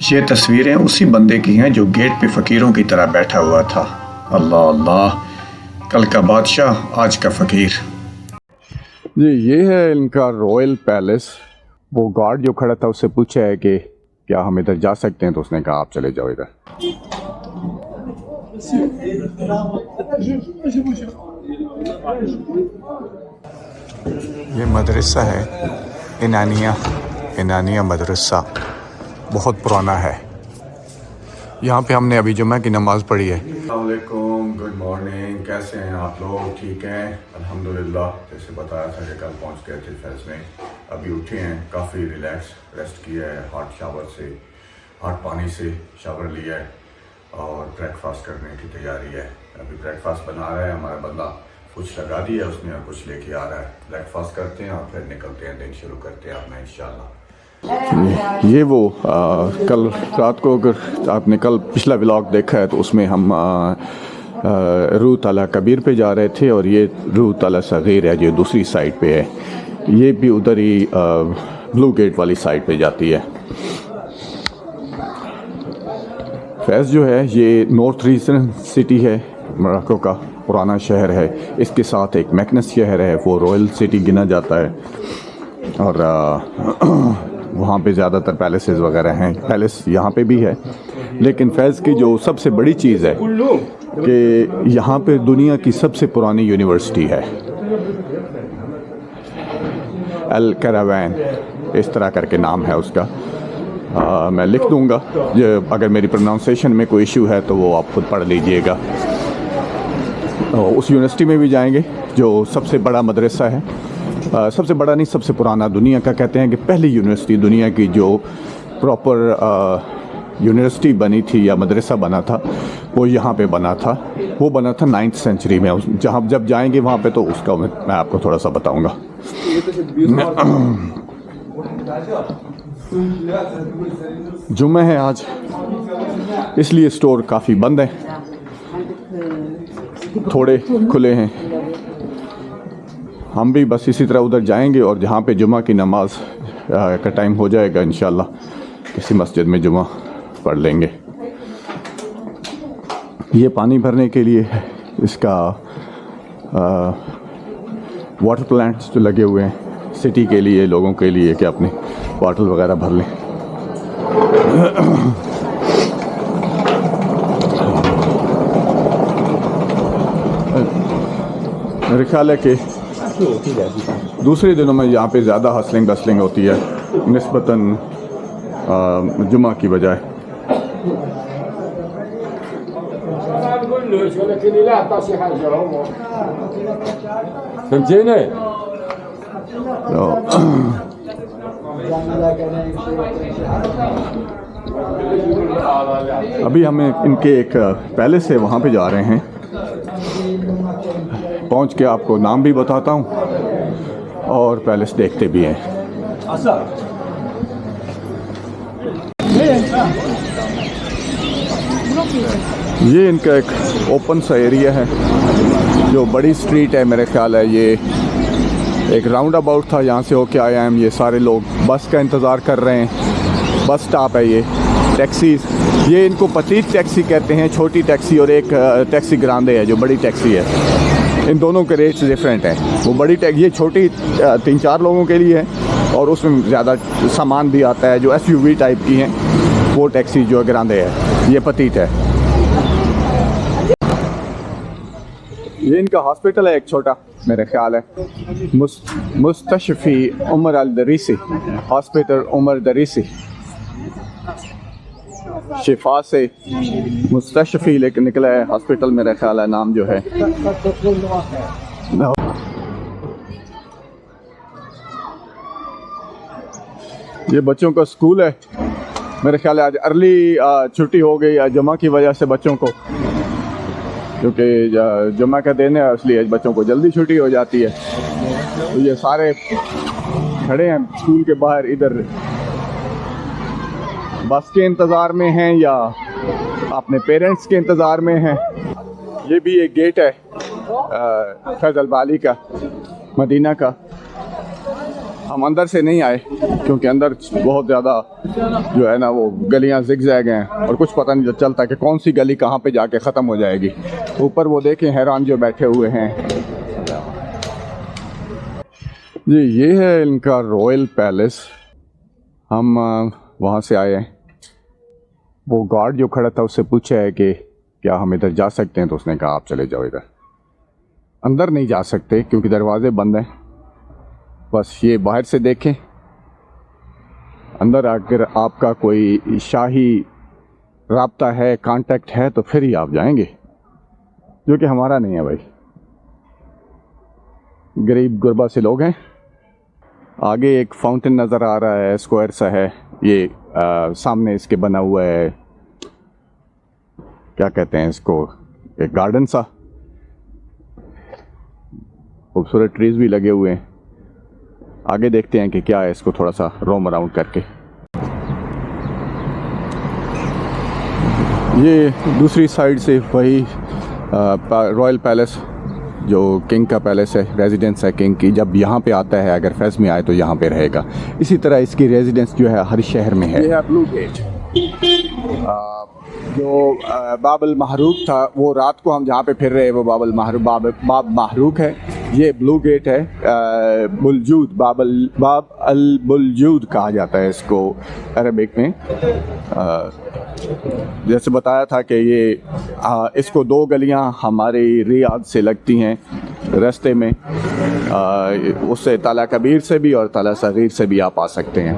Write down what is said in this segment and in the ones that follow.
ये तस्वीरें उसी बंदे की हैं जो गेट पे फ़कीरों की तरह बैठा हुआ था। अल्लाह अल्लाह, कल का बादशाह आज का फ़कीर। जी, ये है इनका रॉयल पैलेस। वो गार्ड जो खड़ा था उससे पूछा है कि क्या हम इधर जा सकते हैं, तो उसने कहा आप चले जाओ इधर। ये मदरसा है इनानिया मदरसा, बहुत पुराना है। यहाँ पे हमने अभी जुम्मे की नमाज़ पढ़ी है। अस्सलाम वालेकुम, गुड मॉर्निंग। कैसे हैं आप लोग? ठीक हैं अल्हम्दुलिल्लाह। जैसे बताया था कि कल पहुँच गए थे फैज़ में, अभी उठे हैं, काफ़ी रिलैक्स रेस्ट किया है, हॉट पानी से शावर लिया है और ब्रेकफास्ट करने की तैयारी है। अभी ब्रेकफास्ट बना रहा है हमारा बंदा, कुछ लगा दिया उसने और कुछ लेके आ रहा है। ब्रेकफास्ट करते हैं और फिर निकलते हैं, दिन शुरू करते हैं अपना इंशाल्लाह। ये वो कल रात को अगर आपने कल पिछला व्लॉग देखा है तो उसमें हम रूह तला कबीर पे जा रहे थे और ये रूह तला सगीर है जो दूसरी साइड पे है। ये भी उधर ही ब्लू गेट वाली साइड पे जाती है। फैज़ जो है ये नॉर्थ रीजन सिटी है, मोरक्को का पुराना शहर है। इसके साथ एक मैकनस शहर है, वो रॉयल सिटी गिना जाता है और वहाँ पे ज़्यादातर पैलेसेस वगैरह हैं। पैलेस यहाँ पे भी है, लेकिन फैज़ की जो सबसे बड़ी चीज़ है कि यहाँ पे दुनिया की सबसे पुरानी यूनिवर्सिटी है, अल कैरावैन इस तरह करके नाम है उसका। मैं लिख दूँगा, अगर मेरी प्रोनाउंसिएशन में कोई इशू है तो वो आप खुद पढ़ लीजिएगा। उस यूनिवर्सिटी में भी जाएंगे जो सबसे बड़ा मदरसा है, सबसे बड़ा नहीं सबसे पुराना, दुनिया का कहते हैं कि पहली यूनिवर्सिटी दुनिया की जो प्रॉपर यूनिवर्सिटी बनी थी या मदरसा बना था वो यहाँ पे बना था। वो बना था 9th सेंचुरी में। जहाँ जब जाएंगे वहाँ पे तो उसका मैं आपको थोड़ा सा बताऊँगा। जुम्मा है आज, इसलिए स्टोर काफ़ी बंद हैं, थोड़े खुले हैं। हम भी बस इसी तरह उधर जाएंगे और जहाँ पे जुम्मा की नमाज का टाइम हो जाएगा इंशाल्लाह किसी मस्जिद में जुम्मा पढ़ लेंगे। ये पानी भरने के लिए इसका वाटर प्लांट्स जो लगे हुए हैं सिटी के लिए, लोगों के लिए कि अपने बॉटल वगैरह भर लें। मेरे ख्याल है कि दूसरे दिनों में यहाँ पे ज़्यादा हसलिंग बसलिंग होती है निस्बतन जुमा की बजाय। अभी हमें इनके एक पैलेस है वहाँ पे जा रहे हैं, पहुँच के आपको नाम भी बताता हूँ और पैलेस देखते भी हैं। ये इनका एक ओपन सा एरिया है, जो बड़ी स्ट्रीट है। मेरे ख्याल है ये एक राउंड अबाउट था, यहाँ से होके आया हम। ये सारे लोग बस का इंतज़ार कर रहे हैं, बस स्टॉप है ये। टैक्सीज, ये इनको पतीत टैक्सी कहते हैं, छोटी टैक्सी, और एक टैक्सी ग्रांडे है जो बड़ी टैक्सी है। इन दोनों के रेट्स डिफरेंट हैं। वो बड़ी टैक्सी, ये छोटी 3-4 लोगों के लिए है और उसमें ज़्यादा सामान भी आता है। जो SUV टाइप की हैं वो टैक्सी जो ग्रांडे है, ये पतीत है। ये इनका हॉस्पिटल है एक छोटा, मेरे ख्याल है मुस्तशफ़ी उमर अल दरीसी, हॉस्पिटल उमर दरीसी। शिफा से मुस्तशफ़ी लेकिन निकला है हॉस्पिटल, मेरा ख्याल है नाम जो है। ये बच्चों का स्कूल है, मेरे ख्याल है आज अर्ली छुट्टी हो गई जुम्मा की वजह से बच्चों को, क्योंकि जुम्मा का दिन है इसलिए बच्चों को जल्दी छुट्टी हो जाती है। तो ये सारे खड़े हैं स्कूल के बाहर, इधर बस के इंतज़ार में हैं या अपने पेरेंट्स के इंतज़ार में हैं। ये भी एक गेट है फैज़ल बाली का, मदीना का। हम अंदर से नहीं आए क्योंकि अंदर बहुत ज़्यादा जो है ना वो गलियां जिगजैग हैं और कुछ पता नहीं चलता कि कौन सी गली कहाँ पे जाके ख़त्म हो जाएगी। ऊपर वो देखें हैरान जो बैठे हुए हैं जी, ये है इनका रॉयल पैलेस। हम वहाँ से आए हैं। वो गार्ड जो खड़ा था उससे पूछा है कि क्या हम इधर जा सकते हैं, तो उसने कहा आप चले जाओ इधर। अंदर नहीं जा सकते क्योंकि दरवाजे बंद हैं। बस ये बाहर से देखें, अंदर अगर आपका कोई शाही राब्ता है, कांटेक्ट है, तो फिर ही आप जाएंगे, जो कि हमारा नहीं है भाई। गरीब गुरबा से लोग हैं। आगे एक फाउंटेन नज़र आ रहा है, स्क्वायर सा है ये। सामने इसके बना हुआ है, क्या कहते हैं इसको, एक गार्डन सा। खूबसूरत ट्रीज भी लगे हुए हैं। आगे देखते हैं कि क्या है, इसको थोड़ा सा रोम अराउंड करके। ये दूसरी साइड से वही रॉयल पैलेस जो किंग का पैलेस है, रेजिडेंस है किंग की। जब यहाँ पे आता है, अगर फैज़ में आए तो यहाँ पे रहेगा। इसी तरह इसकी रेजिडेंस जो है हर शहर में है। ये है ब्लू गेट। जो बाबल महरूक था, वो रात को हम जहाँ पे फिर रहे हैं वो बाबल महरूक बाब महरूक है। ये ब्लू गेट है, बुलजूद बाब अल बुलजूद कहा जाता है इसको अरबिक में। जैसे बताया था कि ये इसको दो गलियां हमारी रियाद से लगती हैं रास्ते में। उससे ताला कबीर से भी और ताला सगीर से भी आप आ सकते हैं।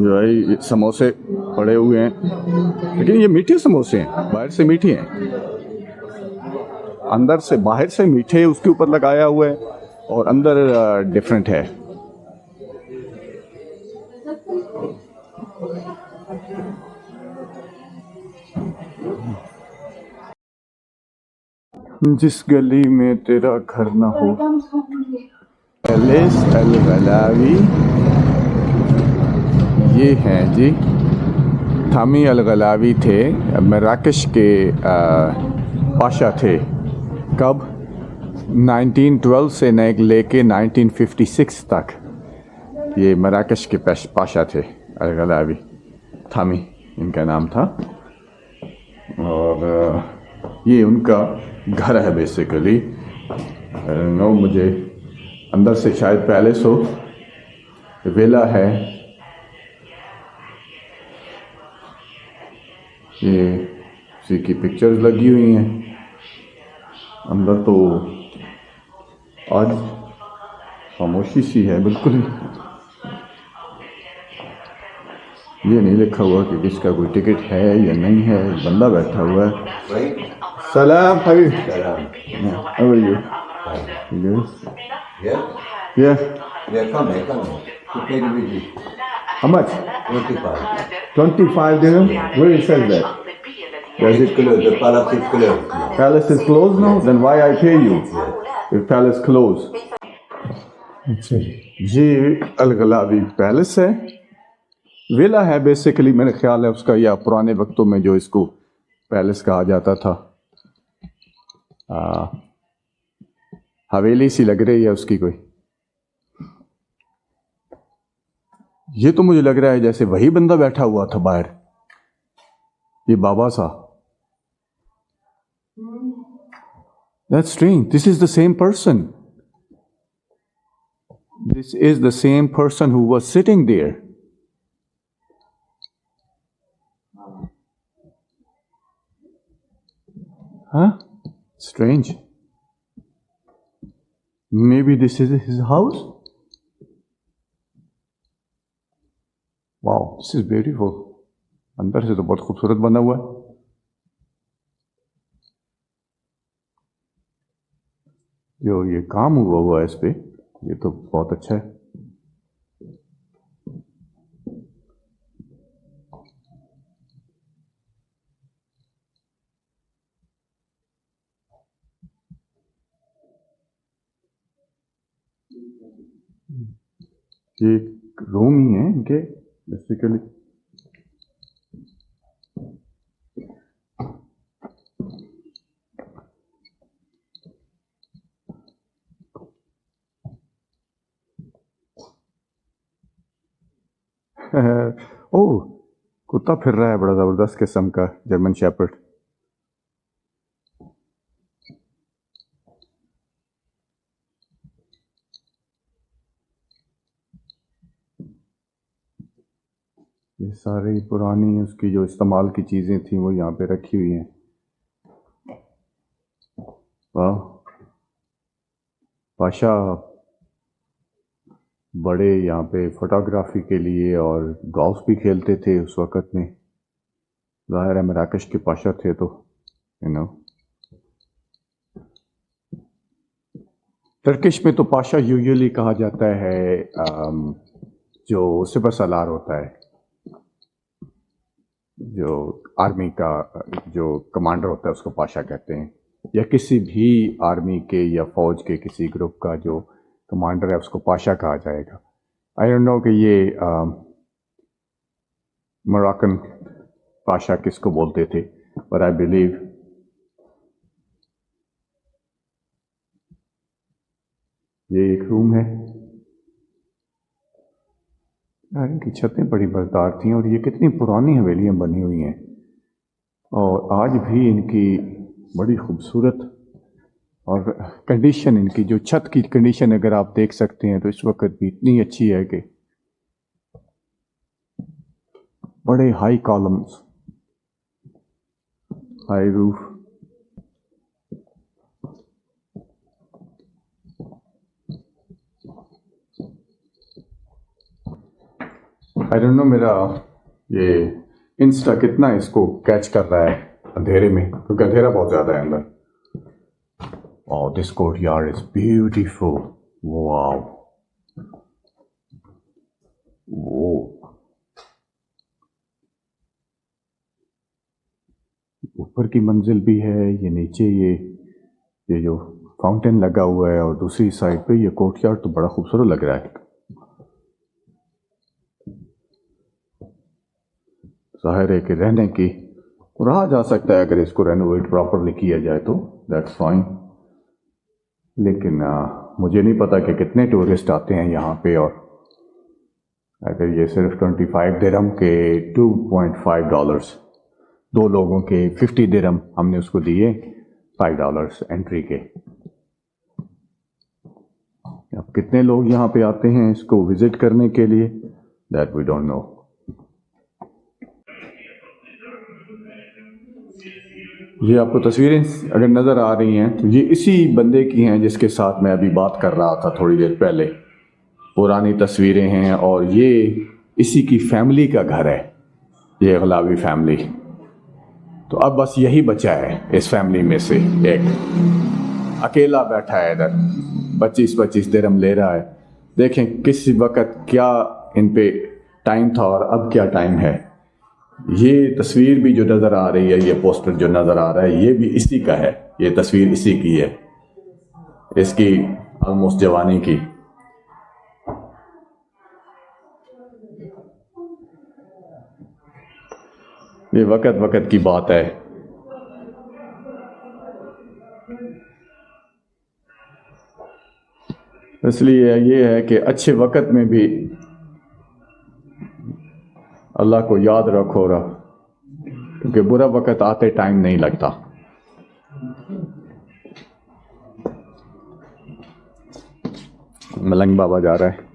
भाई समोसे पड़े हुए हैं, लेकिन ये मीठे समोसे हैं, बाहर से मीठे हैं, अंदर से बाहर से मीठे उसके ऊपर लगाया हुआ है और अंदर डिफरेंट है। जिस गली में तेरा घर ना हो। पैलेस अल गलावी ये हैं जी। थामी अल गलावी थे मराकश के बादशाह थे। कब? 1912 से लेके 1956 तक ये मराकश के बादशाह थे। अल गलावी थामी इनका नाम था। और ये उनका घर है बेसिकली। नो, मुझे अंदर से शायद पैलेस हो, वेला है। ये किसी की पिक्चर्स लगी हुई हैं अंदर। तो आज खामोशी सी है बिल्कुल ही। ये नहीं लिखा हुआ कि किसका कोई टिकट है या नहीं है। बंदा बैठा हुआ है। सलाम हबीब। How are you? You good? Yeah? Yeah. Yeah, come here. To pay the visit. How much? 25. 25 dirham? Where it says that? Does it Close. The palace is closed. Palace is closed now? Then why I pay you? If palace closed. ये अलगलावी palace है, villa है basically. मेरे ख्याल है उसका, या पुराने वक्तों में जो इसको पैलेस कहा जाता था। हवेली सी लग रही है उसकी कोई। ये तो मुझे लग रहा है जैसे वही बंदा बैठा हुआ था बाहर, ये बाबा सा। That's strange. This is the same person. This is the same person who was sitting there. Huh? Strange. Maybe this is his house? Wow, this is beautiful. अंदर से तो बहुत खूबसूरत बना हुआ है। जो ये काम हुआ है इस पे, ये तो बहुत अच्छा है। ये एक रूम ही है इनके बेसिकली। ओह, कुत्ता फिर रहा है बड़ा ज़बरदस्त किस्म का, जर्मन शेपर्ड। ये सारी पुरानी उसकी जो इस्तेमाल की चीज़ें थी वो यहाँ पे रखी हुई हैं। वाह, पाशा बड़े यहाँ पे फोटोग्राफी के लिए और गोल्फ भी खेलते थे उस वक़्त में। ज़ाहिर है मराकश के पाशा थे तो टर्किश में तो पाशा यूजुअली कहा जाता है जो सुपर सलार होता है, जो आर्मी का जो कमांडर होता है उसको पाशा कहते हैं, या किसी भी आर्मी के या फौज के किसी ग्रुप का जो कमांडर है उसको पाशा कहा जाएगा। आई डोंट नो कि ये मोरक्कन पाशा किसको बोलते थे, बट आई बिलीव ये एक रूम है। यार इनकी छतें बड़ी मज़ेदार थी और ये कितनी पुरानी हवेलियाँ बनी हुई हैं और आज भी इनकी बड़ी खूबसूरत और कंडीशन, इनकी जो छत की कंडीशन अगर आप देख सकते हैं तो इस वक्त भी इतनी अच्छी है कि बड़े high columns, high roof. I don't know मेरा ये इंस्टा कितना इसको कैच कर रहा है अंधेरे में, क्योंकि अंधेरा बहुत ज़्यादा है अंदर। Oh, this courtyard is beautiful. Wow. Whoa. ऊपर की मंजिल भी है, ये नीचे ये जो फाउंटेन लगा हुआ है और दूसरी साइड पे ये कोर्टयार्ड तो बड़ा खूबसूरत लग रहा है। जाहिर है कि रहने की रहा जा सकता है अगर इसको रेनोवेट प्रॉपरली किया जाए तो, दैट्स फाइन। लेकिन मुझे नहीं पता कि कितने टूरिस्ट आते हैं यहाँ पे, और अगर ये सिर्फ 25 दिरहम के $2.5, दो लोगों के 50 दिरहम हमने उसको दिए, $5 एंट्री के। अब कितने लोग यहाँ पे आते हैं इसको विजिट करने के लिए, दैट वी डोंट नो। ये आपको तस्वीरें अगर नज़र आ रही हैं तो ये इसी बंदे की हैं जिसके साथ मैं अभी बात कर रहा था थोड़ी देर पहले। पुरानी तस्वीरें हैं और ये इसी की फैमिली का घर है, ये गलावी फैमिली। तो अब बस यही बचा है इस फैमिली में से, एक अकेला बैठा है इधर, 25-25 दिरहम ले रहा है। देखें किस वक़्त क्या इन पे टाइम था और अब क्या टाइम है। ये तस्वीर भी जो नज़र आ रही है, ये पोस्टर जो नज़र आ रहा है, ये भी इसी का है, ये तस्वीर इसी की है, इसकी ऑलमोस्ट जवानी की। ये वक़्त वक़्त की बात है। इसलिए ये है कि अच्छे वक़्त में भी अल्लाह को याद रखो रहा, क्योंकि बुरा वक़्त आते टाइम नहीं लगता। मलंग बाबा जा रहा है।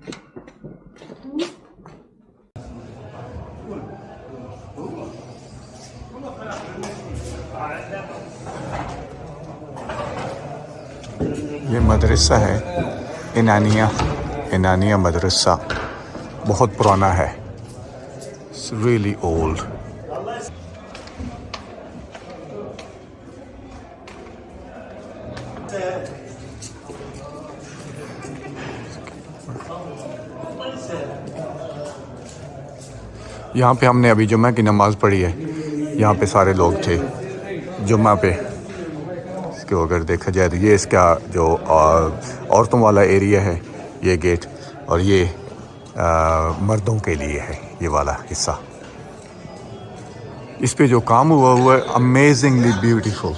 ये मदरसा है इनानिया मदरसा, बहुत पुराना है, इट्स रियली ओल्ड। यहाँ पे हमने अभी जुम्मा की नमाज़ पढ़ी है। यहाँ पे सारे लोग थे जुम्मा पे। इसको अगर देखा जाए तो ये इसका जो औरतों वाला एरिया है ये गेट, और ये मर्दों के लिए है ये वाला हिस्सा। इस पे जो काम हुआ है अमेजिंगली ब्यूटीफुल।